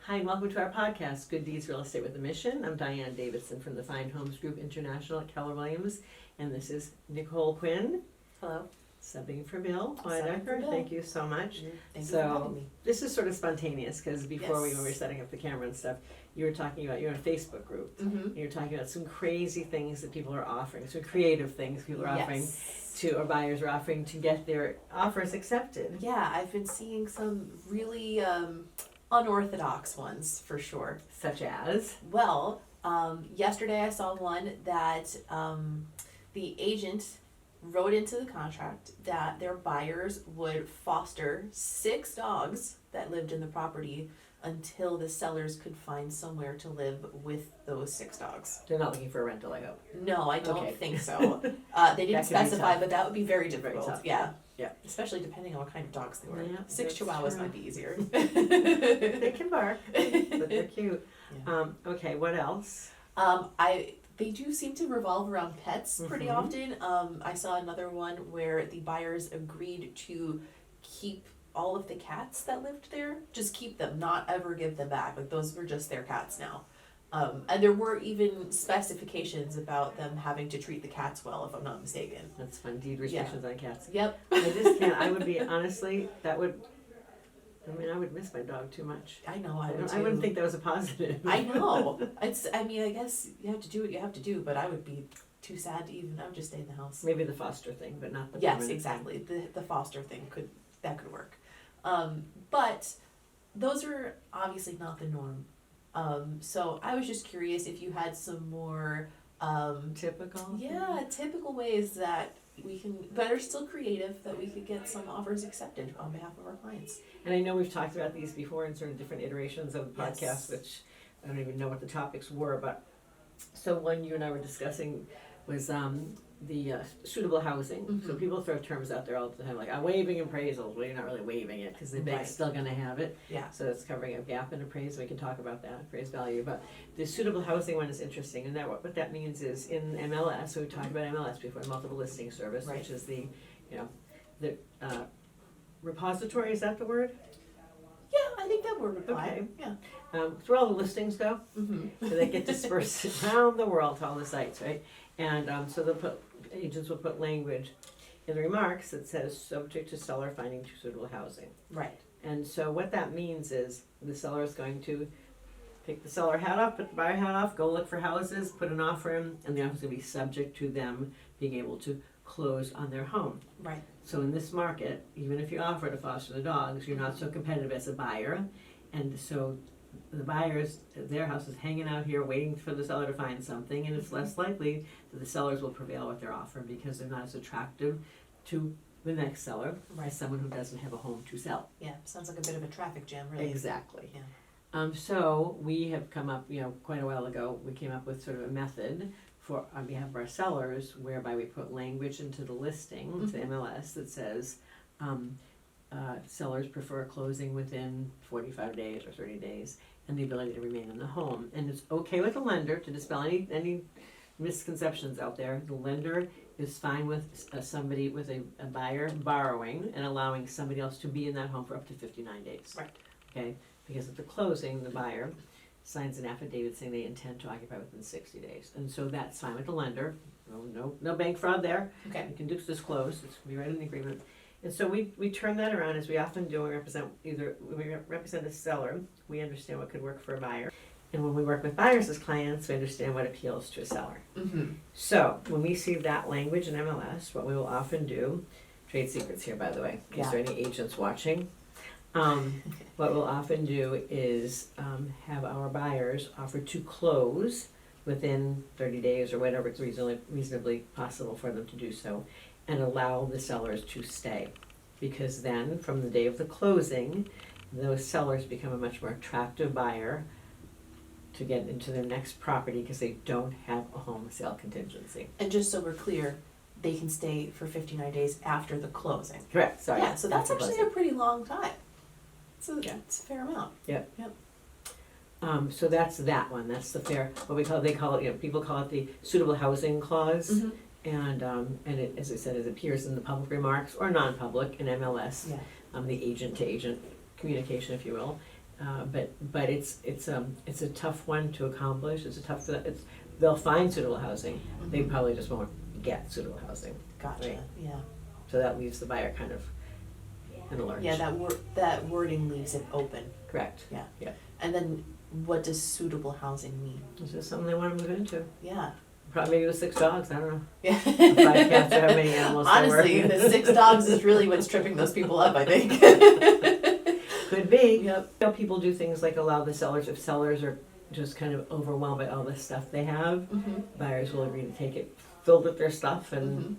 Hi, and welcome to our podcast, Good Deeds Real Estate with a Mission. I'm Diane Davidson from the Fine Homes Group International at Keller Williams, and this is Nicole Quinn. Hello. Subbing for Bill Subbing for Weidecker. Bill. Thank you so much. Thank you for having me. This is sort of spontaneous because before when we were Yes. setting up the camera and stuff, you were talking about, you're in a Facebook group. Mm-hmm. And you're talking about some crazy things that people are offering, some creative things people are offering or buyers are offering to get their offers accepted. Yeah, I've been seeing some really unorthodox ones for sure. Such as? Well, yesterday I saw one that the agent wrote into the contract that their buyers would foster 6 dogs that lived in the property until the sellers could find somewhere to live with those 6 dogs. They're not looking for a rental, I hope. No, I don't Okay. think so. They That didn't could be specify, tough. but that would be very difficult. tough. Yeah. Yeah. Especially depending on what kind of dogs they were. Yeah, 6 that's Chihuahuas true. might be easier. They can bark, but they're cute. Yeah. Okay, what else? They do seem to revolve around pets pretty Mhm. often. I saw another one where the buyers agreed to keep all of the cats that lived there, just keep them, not ever give them back. Like those were just their cats now. And there were even specifications about them having to treat the cats well, if I'm not mistaken. That's fun, deed restrictions on cats. Yep. I just can't, I would be, honestly, I would miss my dog too much. I know, I would too. I wouldn't think that was a positive. I know. I guess you have to do what you have to do, but I would be too sad to even, I would just stay in the house. Maybe the foster thing, but not the Yes, permanent exactly. The foster thing could work. But those are obviously not the norm. So I was just curious if you had some more, thing. Typical? typical ways that we can, but are still creative, that we could get some offers accepted on behalf of our clients. And I know we've talked about these before in sort of different iterations of the podcast, Yes. which I don't even know what the topics were, but so one you and I were discussing was the suitable housing. So Mhm. people throw terms out there all the time, like I'm waiving appraisals. Well, you're not really waiving it because the bank's Right. still going to have it. Yeah. So it's covering a gap in appraisal. We can talk about that, appraised value. But the suitable housing one is interesting, and that what that means is in MLS. So we talked about MLS before, multiple listing service, Right. which is the repository. Is that the word? Yeah, I think that would apply. Okay. Yeah. It's where all the listings go. Mm-hmm. So they get dispersed around the world to all the sites, right? And so agents will put language in the remarks that says subject to seller finding suitable housing. Right. And so what that means is the seller is going to take the seller hat off, put the buyer hat off, go look for houses, put an offer in, and the offer is going to be subject to them being able to close on their home. Right. So in this market, even if you offer to foster the dogs, you're not so competitive as a buyer. And so the buyers, their house is hanging out here waiting for the seller to find something, and it's less likely that the sellers will prevail with their offer because they're not as attractive to the next seller Right. as someone who doesn't have a home to sell. Yeah. Sounds like a bit of a traffic jam, really. Exactly. Yeah. So we have come up, quite a while ago, we came up with sort of a method for, on behalf of our sellers, whereby we put language into the listing, to Mhm. MLS, that says, sellers prefer closing within 45 days or 30 days, and the ability to remain in the home. And it's okay with the lender to dispel any misconceptions out there. The lender is fine with somebody, with a buyer borrowing and allowing somebody else to be in that home for up to 59 days. Right. Okay, because at the closing, the buyer signs an affidavit saying they intend to occupy within 60 days. And so that's fine with the lender. No bank fraud there. Okay. You can just disclose, it's we write in the agreement. And so we turn that around, as we often do, when we represent a seller, we understand what could work for a buyer. And when we work with buyers as clients, we understand what appeals to a seller. Mm-hmm. So when we see that language in MLS, what we will often do, trade secrets here, by the way, in case there are any agents watching. What we'll often do is have our buyers offer to close within 30 days or whatever it's reasonably possible for them to do so, and allow the sellers to stay. Because then, from the day of the closing, those sellers become a much more attractive buyer to get into their next property because they don't have a home sale contingency. And just so we're clear, they can stay for 59 days after the closing. Correct, sorry. Yeah, so that's the actually closing. a pretty long time. Yeah. It's a fair amount. So that's that one, that's the fair, they call it, people call it the suitable housing clause. Mm-hmm. And it, as I said, it appears in the public remarks or non-public in MLS, Yeah. the agent-to-agent communication, if you will. But it's a tough one to accomplish. They'll find suitable housing. They probably just won't get suitable housing. Gotcha. Right. Yeah. So that leaves the buyer kind of in a lurch. Yeah, that wording leaves it open. Correct. Yeah. Yeah. And then what does suitable housing mean? It's just something they want to move into. Yeah. Probably maybe with 6 dogs. I don't know. Yeah. 5 cats or how many animals there were. Honestly, the 6 dogs is really what's tripping those people up, I think. Could be. Yep. You know, people do things like allow the sellers, if sellers are just kind of overwhelmed by all the stuff they have, Mm-hmm. buyers will agree to take it filled with their stuff and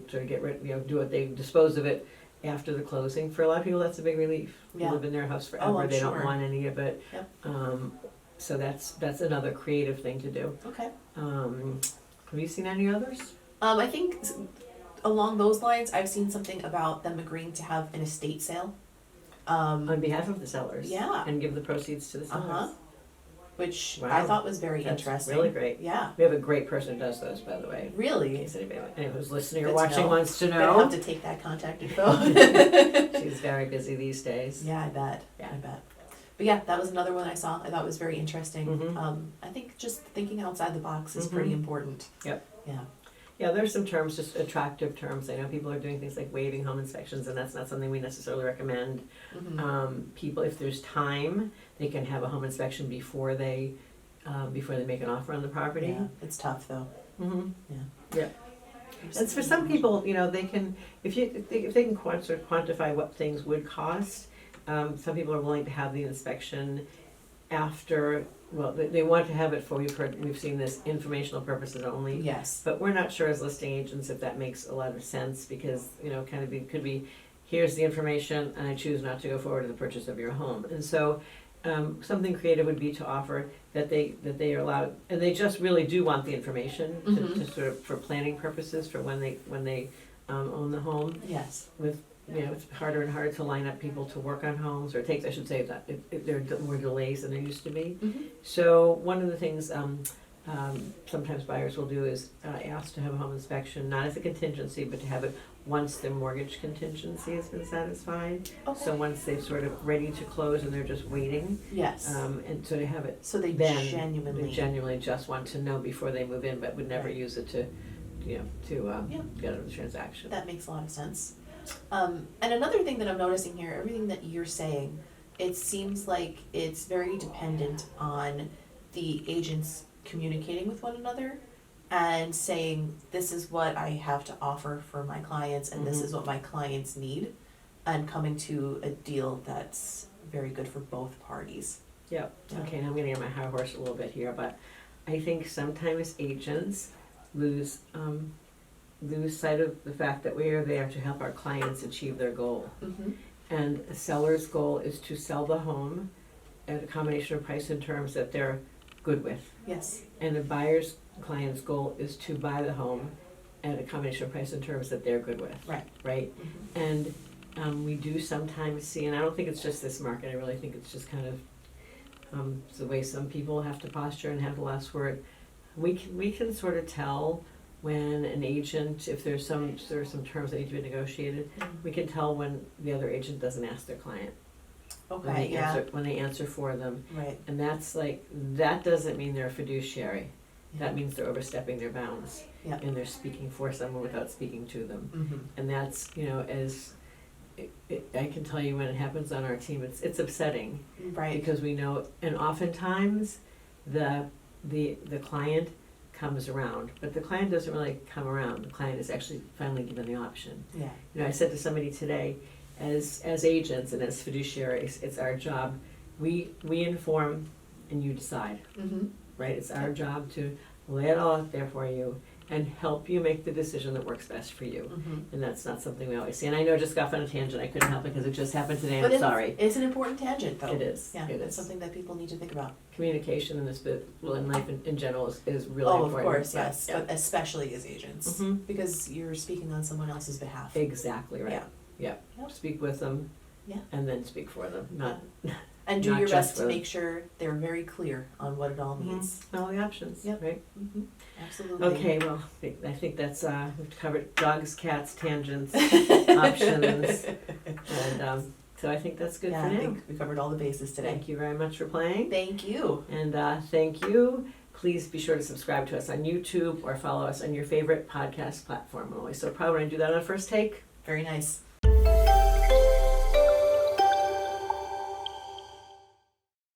sort of get rid, do what they dispose of it after the closing. For a lot of people, that's a big relief. Yeah. They live in their house forever. I'm They sure. don't want any of it. Yep. So that's another creative thing to do. Okay. Have you seen any others? I think along those lines, I've seen something about them agreeing to have an estate sale. On behalf of the sellers. Yeah. And give the proceeds to the sellers. Uh-huh. Which Wow. I thought was very That's interesting. really great. Yeah. We have a great person who does those, by the way. In Really? case anyone who's listening or Good to watching know. wants to Gonna know. have to take that contact info. She's very busy these days. Yeah, I bet. Yeah. I bet. But yeah, that was another one I saw. I thought was very interesting. Mhm. I think just thinking outside the box is pretty Mhm. important. Yep. Yeah. Yeah, there's some terms, just attractive terms. I know people are doing things like waiving home inspections, and that's not something we necessarily recommend. Mm-hmm. People, if there's time, they can have a home inspection before they make an offer on the property. Yeah, it's tough though. Mm-hmm. Yeah. Yeah. And for some people, they can, if they can quantify what things would cost, some people are willing to have the inspection after, well, they want to have it for, we've seen this, informational purposes only. Yes. But we're not sure as listing agents if that makes a lot of sense, because, could be, here's the information and I choose not to go forward to the purchase of your home. And so, something creative would be to offer that they are allowed, and they just really do want the information to sort of, for planning purposes, for when they own the home. Yes. It's harder and harder to line up people to work on homes, or it takes, I should say, that there are more delays than there used to be. Mm-hmm. So one of the things sometimes buyers will do is ask to have a home inspection, not as a contingency, but to have it once their mortgage contingency has been satisfied. Okay. So once they're sort of ready to close and they're just waiting, Yes. and so to have it So they then, genuinely. they genuinely just want to know before they move in, but would never Right. use it to Yeah. get out of the transaction. That makes a lot of sense. And another thing that I'm noticing here, everything that you're saying, it seems like it's very dependent on the agents communicating with one another and saying, this is what I have to offer for my clients and this Mhm. is what my clients need, and coming to a deal that's very good for both parties. Yep. Yeah. Okay, now I'm gonna get my high horse a little bit here, but I think sometimes agents lose sight of the fact that we are there to help our clients achieve their goal. Mm-hmm. And a seller's goal is to sell the home at a combination of price and terms that they're good with. Yes. And a buyer's client's goal is to buy the home at a combination of price and terms that they're good with. Right. Right? Mm-hmm. And we do sometimes see, and I don't think it's just this market, I really think it's just kind of it's the way some people have to posture and have the last word. We can sort of tell when an agent, if there's some terms that need to be negotiated, we can tell when the other agent doesn't ask their client. Okay, yeah, When they answer for them. right. And that doesn't mean they're a fiduciary. Yeah. That means they're overstepping their bounds. Yeah. And they're speaking for someone without speaking to them. Mm-hmm. And that's, I can tell you when it happens on our team, it's upsetting. Right. Because we know, and oftentimes the client comes around, but the client doesn't really come around. The client is actually finally given the option. Yeah. I said to somebody today, as agents and as fiduciaries, it's our job. We inform and you decide, Mm-hmm. right? It's our job to lay it all out there for you and help you make the decision that works best for you. Mm-hmm. And that's not something we always see. And I know I just got off on a tangent. I couldn't help it because it just happened today. But I'm sorry. It's an important tangent, though. It is. Yeah, It it's is. something that people need to think about. Communication in this bit, well, in life in general, is really Oh, important. of course, but, yes, yeah. but especially as agents, Mhm. because you're speaking on someone else's behalf. Exactly right. Yeah. Yeah. Yep. Speak with them. Yeah. And then speak for them. Not And do Not your just best to for- make sure they're very clear on what it all Mhm. means. all the options. Yep. Right. Mm-hmm. Absolutely. Okay. Well, I think that's we've covered dogs, cats, tangents, options, and So I think that's good Yeah, for I now. think we covered all the bases today. Thank you very much for playing. Thank you. And thank you. Please be sure to subscribe to us on YouTube or follow us on your favorite podcast platform. I'm always so proud when I do that on First Take. Very nice.